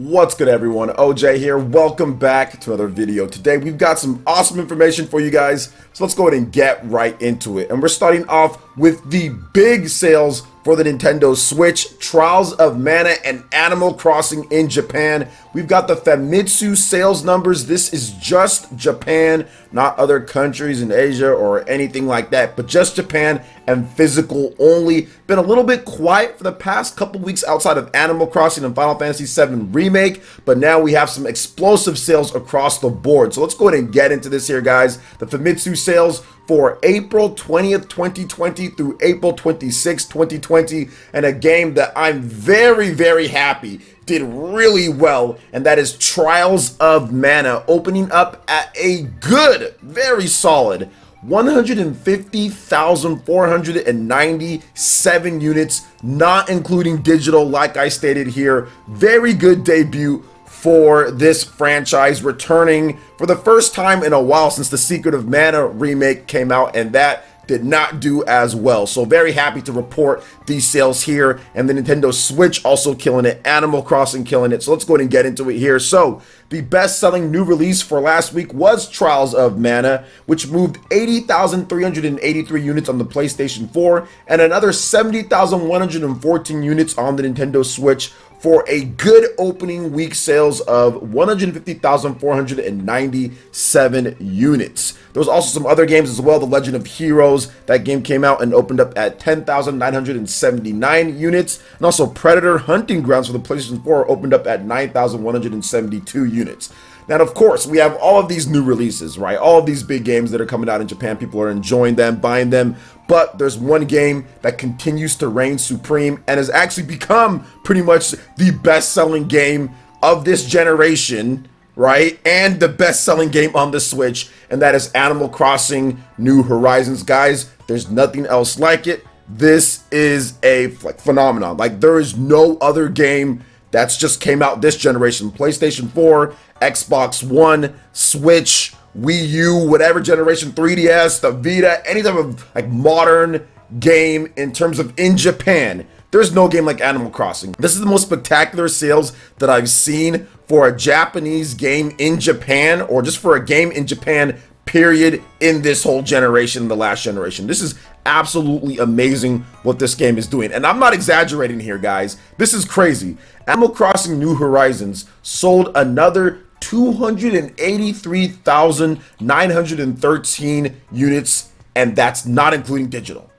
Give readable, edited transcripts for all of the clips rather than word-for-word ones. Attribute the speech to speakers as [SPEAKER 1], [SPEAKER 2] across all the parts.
[SPEAKER 1] What's good, everyone? OJ here. Welcome back to another video. Today we've got some awesome information for you guys, so let's go ahead and get right into it. And we're starting off with the big sales for the Nintendo Switch, Trials of Mana and Animal Crossing in Japan. We've got the Famitsu sales numbers. This is just Japan, not other countries in Asia or anything like that, but just Japan and physical only. Been a little bit quiet for the past couple weeks outside of Animal Crossing and Final Fantasy VII Remake, but now we have some explosive sales across the board. So let's go ahead and get into this here, guys. The Famitsu sales for April 20th, 2020 through April 26th, 2020, and a game that I'm very happy did really well, and that is Trials of Mana, opening up at a good, very solid 150,497 units, not including digital, like I stated here. Very good debut for this franchise, returning for the first time in a while since the Secret of Mana remake came out, and that did not do as well. So very happy to report these sales here, and the Nintendo Switch also killing it, Animal Crossing killing it. So let's go ahead and get into it here. So the best-selling new release for last week was Trials of Mana, which moved 80,383 units on the PlayStation 4 and another 70,114 units on the Nintendo Switch, for a good opening week sales of 150,497 units. There was also some other games as well. The Legend of Heroes, that game came out and opened up at 10,979 units. And also Predator Hunting Grounds for the PlayStation 4 opened up at 9,172 units. Now, of course, we have all of these new releases, right? All of these big games that are coming out in Japan. People are enjoying them, buying them. But there's one game that continues to reign supreme and has actually become pretty much the best-selling game of this generation, right? And the best-selling game on the Switch, and that is Animal Crossing New Horizons. Guys, there's nothing else like it. This is a phenomenon. Like, there is no other game that's just came out this generation. PlayStation 4, Xbox One, Switch, Wii U, whatever generation, 3DS, the Vita, any type of like modern game in terms of in Japan. There's no game like Animal Crossing. This is the most spectacular sales that I've seen for a Japanese game in Japan, or just for a game in Japan, period, in this whole generation, the last generation. This is absolutely amazing what this game is doing. And I'm not exaggerating here, guys. This is crazy. Animal Crossing New Horizons sold another 283,913 units, and that's not including digital.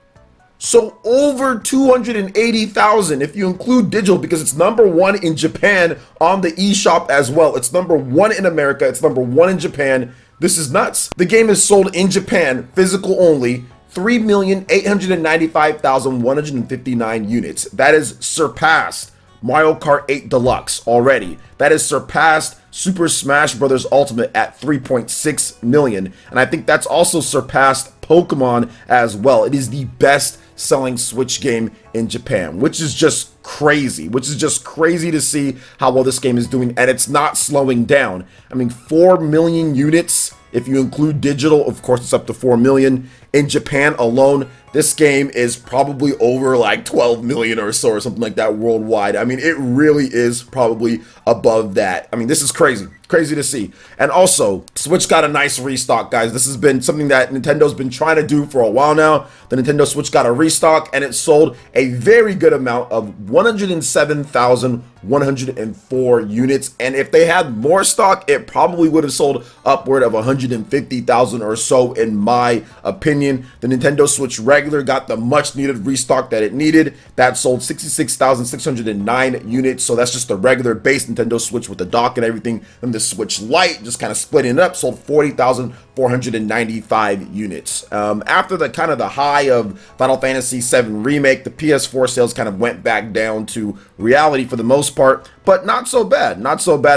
[SPEAKER 1] So over 280,000 if you include digital, because it's ~1 in Japan on the eShop as well. It's ~1 in America, it's ~1 in Japan. This is nuts. The game is sold in Japan, physical only, 3,895,159 units. That is surpassed Mario Kart 8 Deluxe already. That is surpassed Super Smash Bros. Ultimate at 3.6 million. And I think that's also surpassed Pokemon as well. It is the best selling Switch game in Japan, which is just crazy, to see how well this game is doing, and it's not slowing down. I mean, 4 million units. If you include digital, of course, it's up to 4 million. In Japan alone, this game is probably over like 12 million or so, or something like that worldwide. I mean, it really is probably above that. I mean, this is crazy to see. And also, Switch got a nice restock, guys. This has been something that Nintendo's been trying to do for a while now. The Nintendo Switch got a restock, and it sold a very good amount of 107,104 units. And if they had more stock, it probably would have sold upward of 150,000 or so, in my opinion. The Nintendo Switch regular got the much needed restock that it needed. That sold 66,609 units. So that's just the regular base Nintendo Switch with the dock and everything. And the Switch Lite, just kind of splitting it up, sold 40,495 units. After the kind of the high of Final Fantasy VII Remake, the PS4 sales kind of went back down to reality for the most part, but not so bad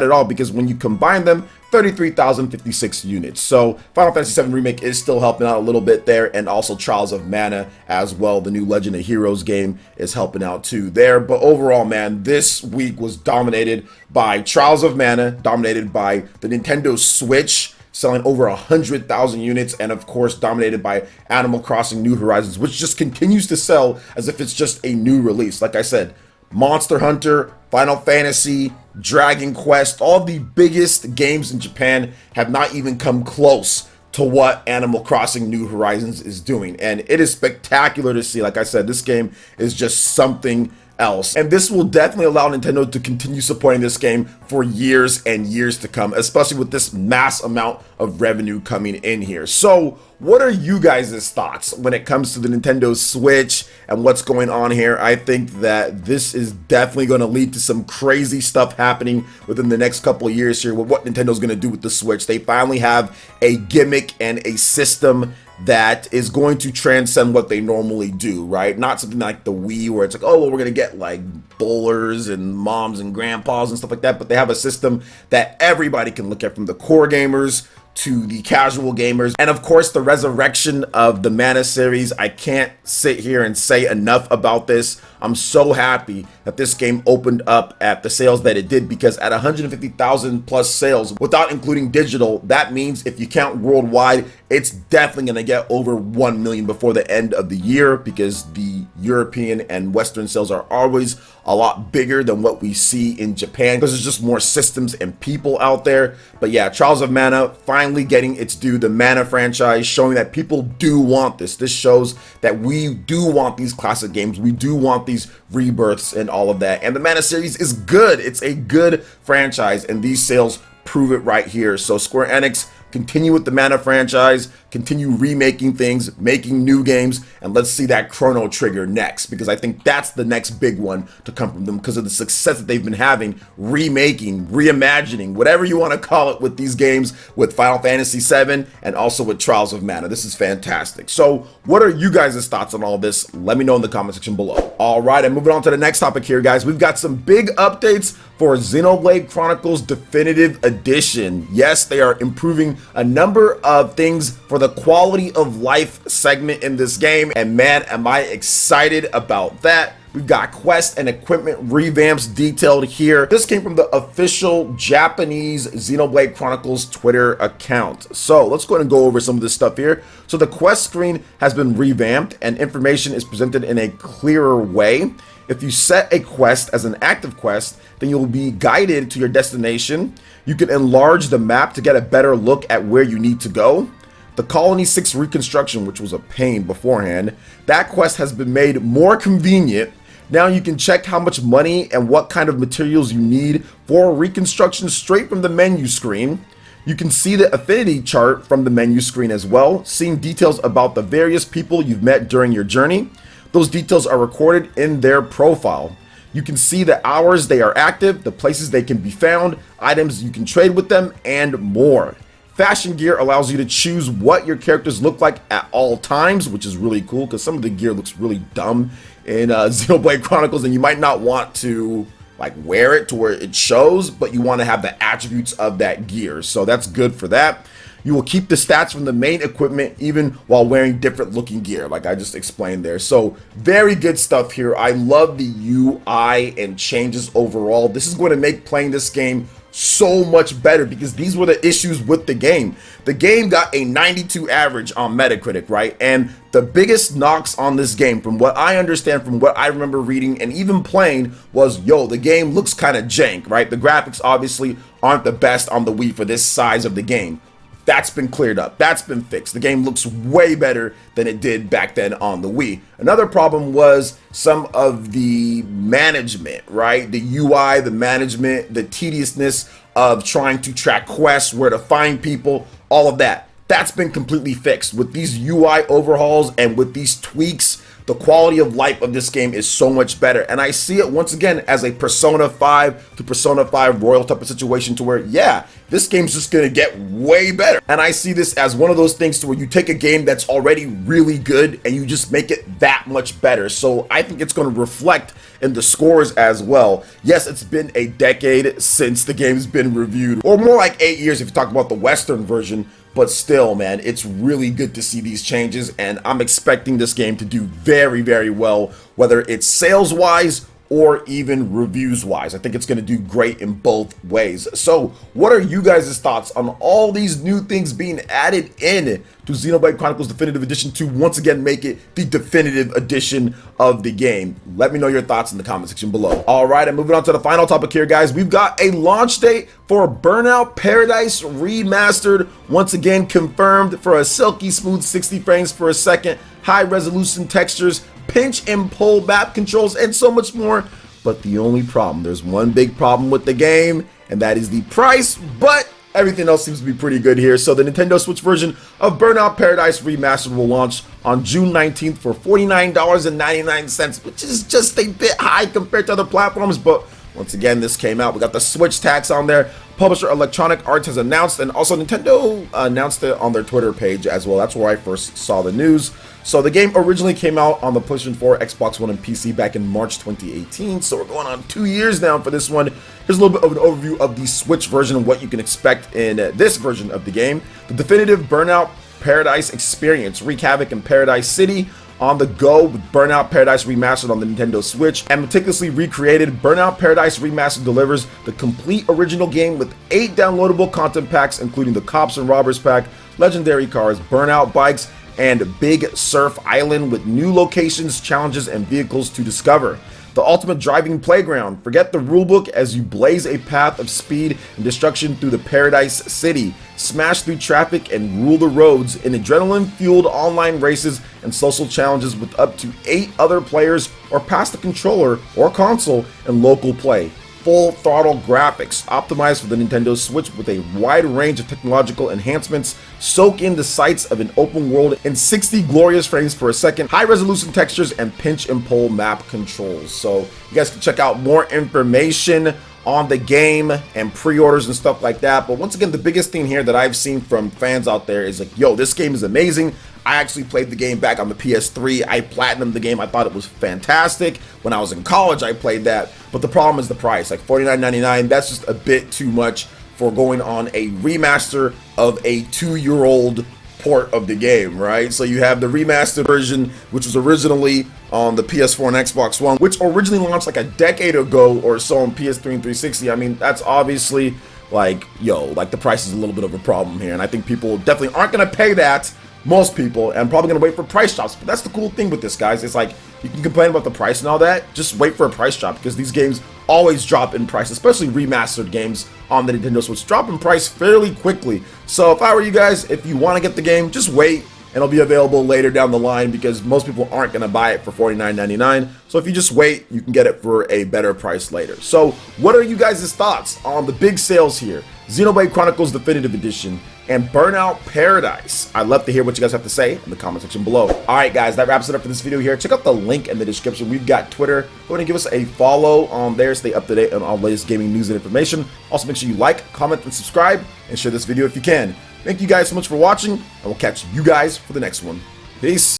[SPEAKER 1] at all, because when you combine them, 33,056 units. So Final Fantasy VII Remake is still helping out a little bit there, and also Trials of Mana as well. The new Legend of Heroes game is helping out too there. But overall, man, this week was dominated by Trials of Mana, dominated by the Nintendo Switch, selling over 100,000 units, and of course dominated by Animal Crossing New Horizons, which just continues to sell as if it's just a new release. Like I said, Monster Hunter, Final Fantasy, Dragon Quest, all the biggest games in Japan have not even come close to what Animal Crossing New Horizons is doing. And it is spectacular to see. Like I said, this game is just something else. And this will definitely allow Nintendo to continue supporting this game for years and years to come, especially with this mass amount of revenue coming in here. So what are you guys' thoughts when it comes to the Nintendo Switch and what's going on here? I think that this is definitely going to lead to some crazy stuff happening within the next couple of years here with what Nintendo's going to do with the Switch. They finally have a gimmick and a system that is going to transcend what they normally do, right? Not something like the Wii where it's like, oh, well, we're going to get like bowlers and moms and grandpas and stuff like that, but they have a system that everybody can look at, from the core gamers to the casual gamers. And of course, the resurrection of the Mana series. I can't sit here and say enough about this. I'm so happy that this game opened up at the sales that it did, because at 150,000 plus sales without including digital, that means if you count worldwide, it's definitely going to get over 1 million before the end of the year, because the European and Western sales are always a lot bigger than what we see in Japan, because there's just more systems and people out there. But yeah, Trials of Mana finally getting its due. The Mana franchise showing that people do want this. This shows that we do want these classic games. We do want these rebirths and all of that. And the Mana series is good. It's a good franchise, and these sales prove it right here. So Square Enix, continue with the Mana franchise, continue remaking things, making new games, and let's see that Chrono Trigger next, because I think that's the next big one to come from them because of the success that they've been having, remaking, reimagining, whatever you want to call it, with these games, with Final Fantasy VII and also with Trials of Mana. This is fantastic. So what are you guys' thoughts on all this? Let me know in the comment section below. All right, and moving on to the next topic here, guys. We've got some big updates for Xenoblade Chronicles Definitive Edition. Yes, they are improving a number of things for the quality of life segment in this game, and man, am I excited about that. We've got quest and equipment revamps detailed here. This came from the official Japanese Xenoblade Chronicles Twitter account. So let's go ahead and go over some of this stuff here. So the quest screen has been revamped and information is presented in a clearer way. If you set a quest as an active quest, then you'll be guided to your destination. You can enlarge the map to get a better look at where you need to go. The Colony 6 reconstruction, which was a pain beforehand, that quest has been made more convenient. Now you can check how much money and what kind of materials you need for reconstruction straight from the menu screen. You can see the affinity chart from the menu screen as well, seeing details about the various people you've met during your journey. Those details are recorded in their profile. You can see the hours they are active, the places they can be found, items you can trade with them, and more. Fashion gear allows you to choose what your characters look like at all times, which is really cool because some of the gear looks really dumb in Xenoblade Chronicles, and you might not want to like wear it to where it shows, but you want to have the attributes of that gear. So that's good for that. You will keep the stats from the main equipment even while wearing different looking gear, like I just explained there. So very good stuff here. I love the UI and changes overall. This is going to make playing this game so much better, because these were the issues with the game. The game got a 92 average on Metacritic, right? And the biggest knocks on this game, from what I understand, from what I remember reading and even playing, was, yo, the game looks kind of jank, right? The graphics obviously aren't the best on the Wii for this size of the game. That's been cleared up. That's been fixed. The game looks way better than it did back then on the Wii. Another problem was some of the management, right? The UI, the management, the tediousness of trying to track quests, where to find people, all of that. That's been completely fixed. With these UI overhauls and with these tweaks, the quality of life of this game is so much better. And I see it once again as a Persona 5 to Persona 5 Royal type of situation, to where, yeah, this game's just gonna get way better. And I see this as one of those things to where you take a game that's already really good and you just make it that much better. So I think it's gonna reflect in the scores as well. Yes, it's been a decade since the game's been reviewed, or more like 8 years if you talk about the Western version. But still, man, it's really good to see these changes, and I'm expecting this game to do very, very well, whether it's sales-wise or even reviews wise. I think it's going to do great in both ways. So what are you guys' thoughts on all these new things being added in to Xenoblade Chronicles Definitive Edition to once again make it the definitive edition of the game? Let me know your thoughts in the comment section below. All right, and moving on to the final topic here, guys. We've got a launch date for Burnout Paradise Remastered, once again confirmed for a silky smooth 60 frames per second, high resolution textures, pinch and pull map controls, and so much more. But the only problem, there's one big problem with the game, and that is the price, but everything else seems to be pretty good here. So the Nintendo Switch version of Burnout Paradise Remastered will launch on June 19th for $49.99, which is just a bit high compared to other platforms, but once again, this came out. We got the Switch tax on there. Publisher Electronic Arts has announced, and also Nintendo announced it on their Twitter page as well. That's where I first saw the news. So the game originally came out on the PlayStation 4, Xbox One, and PC back in March 2018. So we're going on 2 years now for this one. Here's a little bit of an overview of the Switch version and what you can expect in this version of the game. The definitive Burnout Paradise experience. Wreak havoc in Paradise City on the go with Burnout Paradise Remastered on the Nintendo Switch. And meticulously recreated, Burnout Paradise Remastered delivers the complete original game with 8 downloadable content packs, including the Cops and Robbers pack, legendary cars, burnout bikes, and Big Surf Island with new locations, challenges, and vehicles to discover. The ultimate driving playground. Forget the rulebook as you blaze a path of speed and destruction through the Paradise City. Smash through traffic and rule the roads in adrenaline-fueled online races and social challenges with up to 8 other players, or pass the controller or console in local play. Full throttle graphics, optimized for the Nintendo Switch with a wide range of technological enhancements. Soak in the sights of an open world in 60 glorious frames per second, high resolution textures, and pinch and pull map controls. So you guys can check out more information on the game and pre-orders and stuff like that. But once again, the biggest thing here that I've seen from fans out there is like, yo, this game is amazing. I actually played the game back on the PS3. I platinumed the game. I thought it was fantastic. When I was in college, I played that. But the problem is the price, like $49.99. That's just a bit too much for going on a remaster of a 2-year-old port of the game, right? So you have the remastered version, which was originally on the PS4 and Xbox One, which originally launched like a decade ago or so on PS3 and 360. I mean, that's obviously like, yo, like the price is a little bit of a problem here. And I think people definitely aren't going to pay that. Most people, and probably gonna wait for price drops. But that's the cool thing with this, guys. It's like, you can complain about the price and all that, just wait for a price drop, because these games always drop in price, especially remastered games on the Nintendo Switch drop in price fairly quickly. So if I were you guys, if you want to get the game, just wait, and it'll be available later down the line, because most people aren't gonna buy it for $49.99. So if you just wait, you can get it for a better price later. So what are you guys' thoughts on the big sales here? Xenoblade Chronicles Definitive Edition and Burnout Paradise. I'd love to hear what you guys have to say in the comment section below. All right, guys, that wraps it up for this video here. Check out the link in the description. We've got Twitter. Go ahead and give us a follow on there. Stay up to date on all the latest gaming news and information. Also, make sure you like, comment, and subscribe, and share this video if you can. Thank you guys so much for watching, and we'll catch you guys for the next one. Peace.